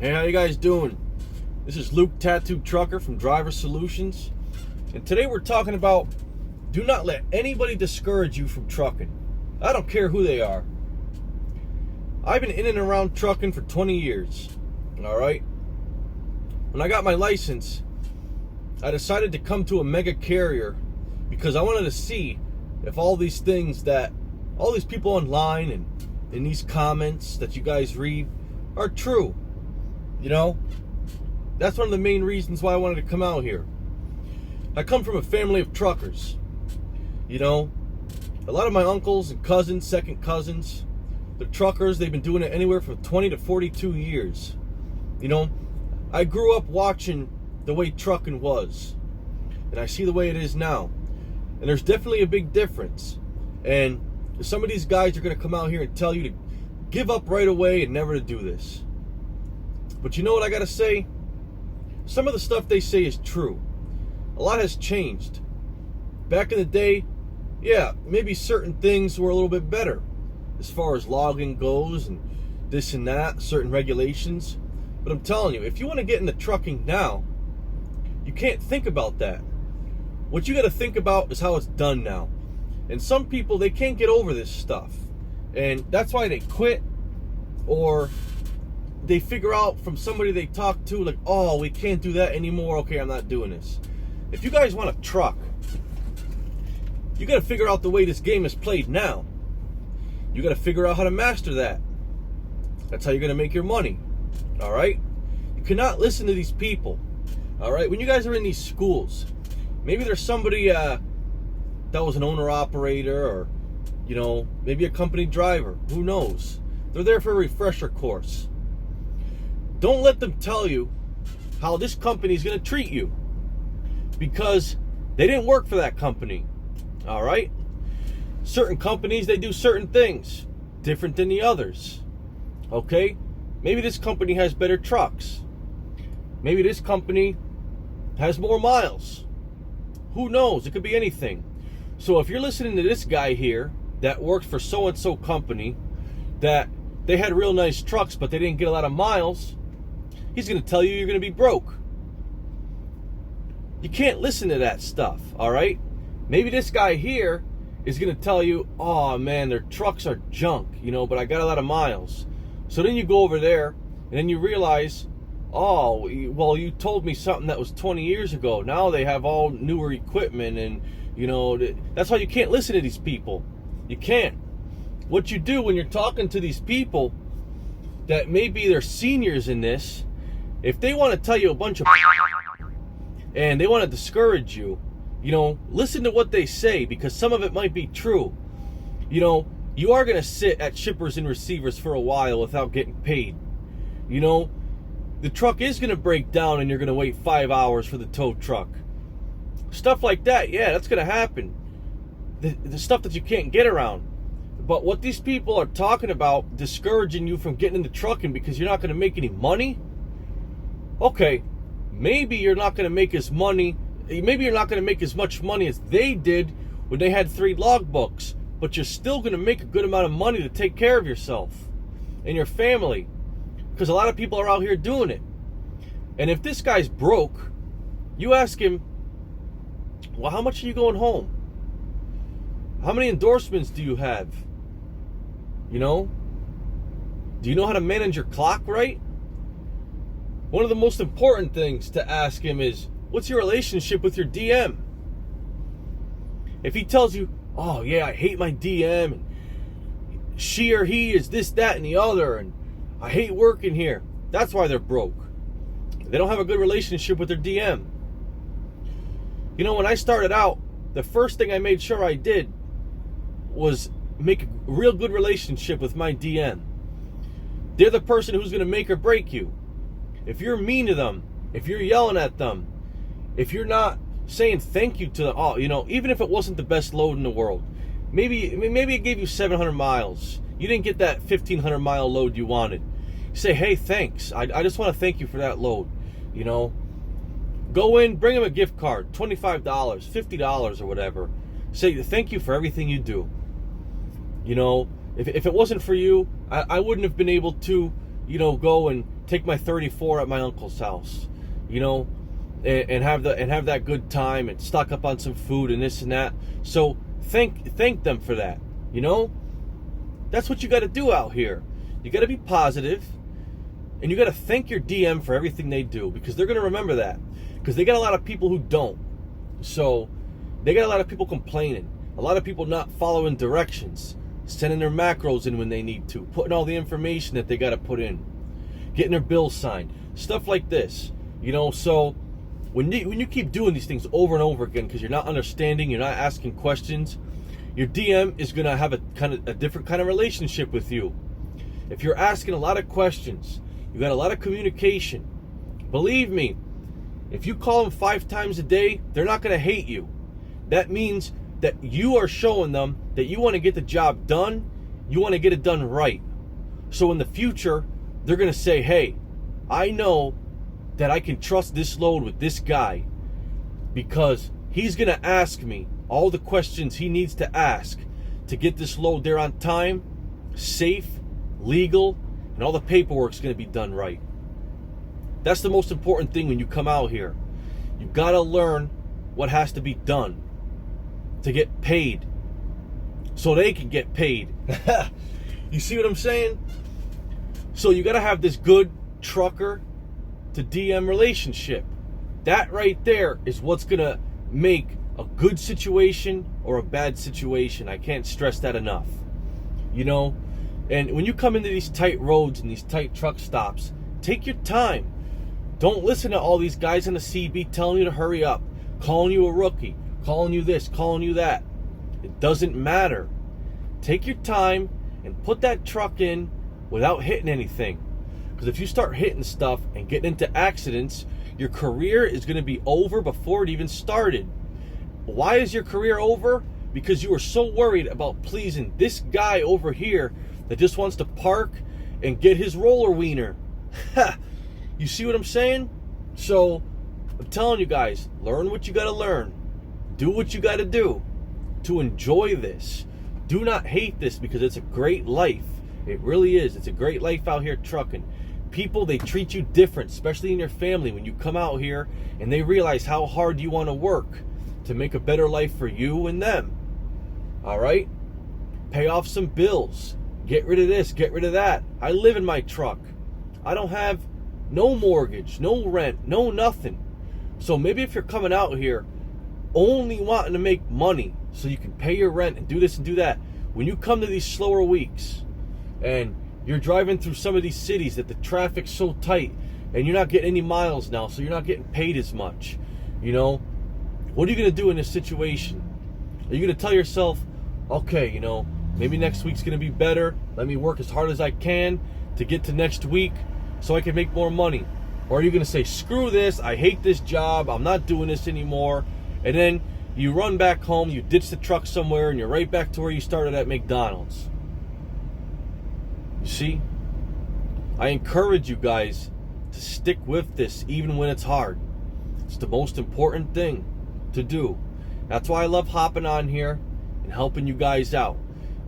Hey, how you guys doing? This is Luke Tattoo Trucker from Driver Solutions. And today we're talking about do not let anybody discourage you from trucking. I don't care who they are. I've been in and around trucking for 20 years. Alright? When I got my license, I decided to come to a mega carrier because I wanted to see if all these things that all these people online and in these comments that you guys read are true. You know, that's one of the main reasons why I wanted to come out here. I come from a family of truckers. You know, a lot of my uncles and cousins, second cousins, they're truckers. They've been doing it anywhere from 20 to 42 years. You know, I grew up watching the way trucking was, and I see the way it is now. And there's definitely a big difference. And some of these guys are going to come out here and tell you to give up right away and never to do this. But you know what I gotta say? Some of the stuff they say is true. A lot has changed. Back in the day, yeah, maybe certain things were a little bit better as far as logging goes and this and that, certain regulations. But I'm telling you, if you want to get into trucking now, you can't think about that. What you gotta think about is how it's done now. And some people, they can't get over this stuff. And that's why they quit, or they figure out from somebody they talk to, like, oh, we can't do that anymore. Okay, I'm not doing this. If you guys want to truck, you got to figure out the way this game is played now. You got to figure out how to master that. That's how you're going to make your money. All right? You cannot listen to these people. All right? When you guys are in these schools, maybe there's somebody that was an owner-operator, or, you know, maybe a company driver. Who knows? They're there for a refresher course. Don't let them tell you how this company is going to treat you, because they didn't work for that company. All right? Certain companies, they do certain things different than the others. Okay? Maybe this company has better trucks. Maybe this company has more miles. Who knows? It could be anything. So if you're listening to this guy here that works for so-and-so company, that they had real nice trucks but they didn't get a lot of miles, he's going to tell you you're going to be broke. You can't listen to that stuff, all right? Maybe this guy here is going to tell you, oh, man, their trucks are junk, you know, but I got a lot of miles. So then you go over there, and then you realize, oh, well, you told me something that was 20 years ago. Now they have all newer equipment, and, you know, that's why you can't listen to these people. You can't. What you do when you're talking to these people that maybe they're seniors in this, if they want to tell you a bunch of and they want to discourage you, you know, listen to what they say, because some of it might be true. You know, you are going to sit at shippers and receivers for a while without getting paid. You know, the truck is going to break down and you're going to wait 5 hours for the tow truck. Stuff like that, yeah, that's going to happen. The stuff that you can't get around. But what these people are talking about, discouraging you from getting into trucking because you're not going to make any money. Okay, maybe you're not going to make as money. Maybe you're not going to make as much money as they did when they had 3 logbooks, but you're still going to make a good amount of money to take care of yourself and your family, because a lot of people are out here doing it. And if this guy's broke, you ask him, well, how much are you going home? How many endorsements do you have? You know? Do you know how to manage your clock right? One of the most important things to ask him is, what's your relationship with your DM? If he tells you, oh yeah, I hate my DM, and she or he is this, that, and the other, and I hate working here, that's why they're broke. They don't have a good relationship with their DM. You know, when I started out, the first thing I made sure I did was make a real good relationship with my DM. They're the person who's going to make or break you. If you're mean to them, if you're yelling at them, if you're not saying thank you to them, oh, you know, even if it wasn't the best load in the world, maybe it gave you 700 miles. You didn't get that 1,500 mile load you wanted. You say, hey, thanks. I just want to thank you for that load. You know, go in, bring them a gift card, $25, $50 or whatever. Say thank you for everything you do. You know, if it wasn't for you, I wouldn't have been able to, you know, go and take my 34 at my uncle's house, you know, and have that good time and stock up on some food and this and that. So thank them for that, you know. That's what you got to do out here. You got to be positive, and you got to thank your DM for everything they do, because they're going to remember that, because they got a lot of people who don't. So they got a lot of people complaining, a lot of people not following directions, sending their macros in when they need to, putting all the information that they got to put in, getting their bills signed, stuff like this, you know. So when you keep doing these things over and over again because you're not understanding, you're not asking questions, your DM is going to have a different kind of relationship with you. If you're asking a lot of questions, you got a lot of communication, believe me, if you call them 5 times a day, they're not going to hate you. That means that you are showing them that you want to get the job done, you want to get it done right. So in the future, they're going to say, hey, I know that I can trust this load with this guy, because he's going to ask me all the questions he needs to ask to get this load there on time, safe, legal, and all the paperwork's going to be done right. That's the most important thing when you come out here. You got to learn what has to be done to get paid, so they can get paid. You see what I'm saying? So you got to have this good trucker to DM relationship. That right there is what's going to make a good situation or a bad situation. I can't stress that enough. You know, and when you come into these tight roads and these tight truck stops, take your time. Don't listen to all these guys on the CB telling you to hurry up, calling you a rookie, calling you this, calling you that. It doesn't matter. Take your time and put that truck in without hitting anything. Because if you start hitting stuff and getting into accidents, your career is going to be over before it even started. Why is your career over? Because you were so worried about pleasing this guy over here that just wants to park and get his roller wiener. You see what I'm saying? So I'm telling you guys, learn what you got to learn. Do what you got to do to enjoy this. Do not hate this, because it's a great life. It really is. It's a great life out here trucking. People, they treat you different, especially in your family, when you come out here and they realize how hard you want to work to make a better life for you and them. All right? Pay off some bills. Get rid of this, get rid of that. I live in my truck. I don't have no mortgage, no rent, no nothing. So maybe if you're coming out here only wanting to make money so you can pay your rent and do this and do that, when you come to these slower weeks and you're driving through some of these cities that the traffic's so tight and you're not getting any miles now, so you're not getting paid as much, you know, what are you going to do in this situation? Are you going to tell yourself, okay, you know, maybe next week's going to be better, let me work as hard as I can to get to next week so I can make more money? Or are you going to say, screw this, I hate this job, I'm not doing this anymore, and then you run back home, you ditch the truck somewhere, and you're right back to where you started at McDonald's? You see? I encourage you guys to stick with this even when it's hard. It's the most important thing to do. That's why I love hopping on here and helping you guys out,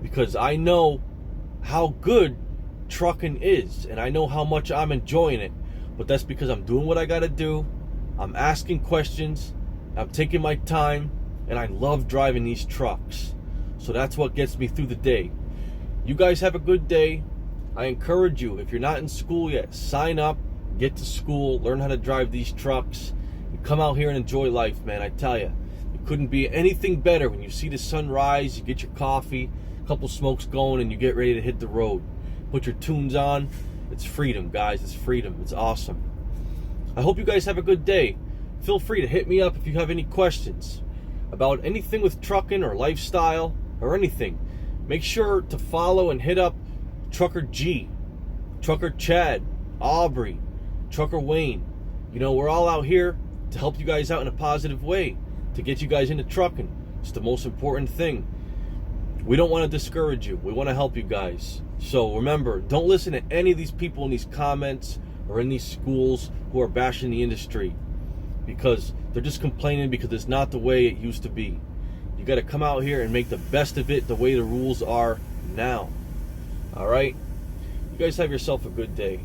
because I know how good trucking is, and I know how much I'm enjoying it. But that's because I'm doing what I got to do. I'm asking questions. I'm taking my time, and I love driving these trucks. So that's what gets me through the day. You guys have a good day. I encourage you, if you're not in school yet, sign up, get to school, learn how to drive these trucks, and come out here and enjoy life, man. I tell you, it couldn't be anything better when you see the sun rise, you get your coffee, a couple smokes going, and you get ready to hit the road. Put your tunes on. It's freedom, guys. It's freedom. It's awesome. I hope you guys have a good day. Feel free to hit me up if you have any questions about anything with trucking or lifestyle or anything. Make sure to follow and hit up Trucker G, Trucker Chad, Aubrey, Trucker Wayne. You know, we're all out here to help you guys out in a positive way, to get you guys into trucking. It's the most important thing. We don't want to discourage you. We want to help you guys. So remember, don't listen to any of these people in these comments or in these schools who are bashing the industry, because they're just complaining because it's not the way it used to be. You got to come out here and make the best of it the way the rules are now. All right? You guys have yourself a good day.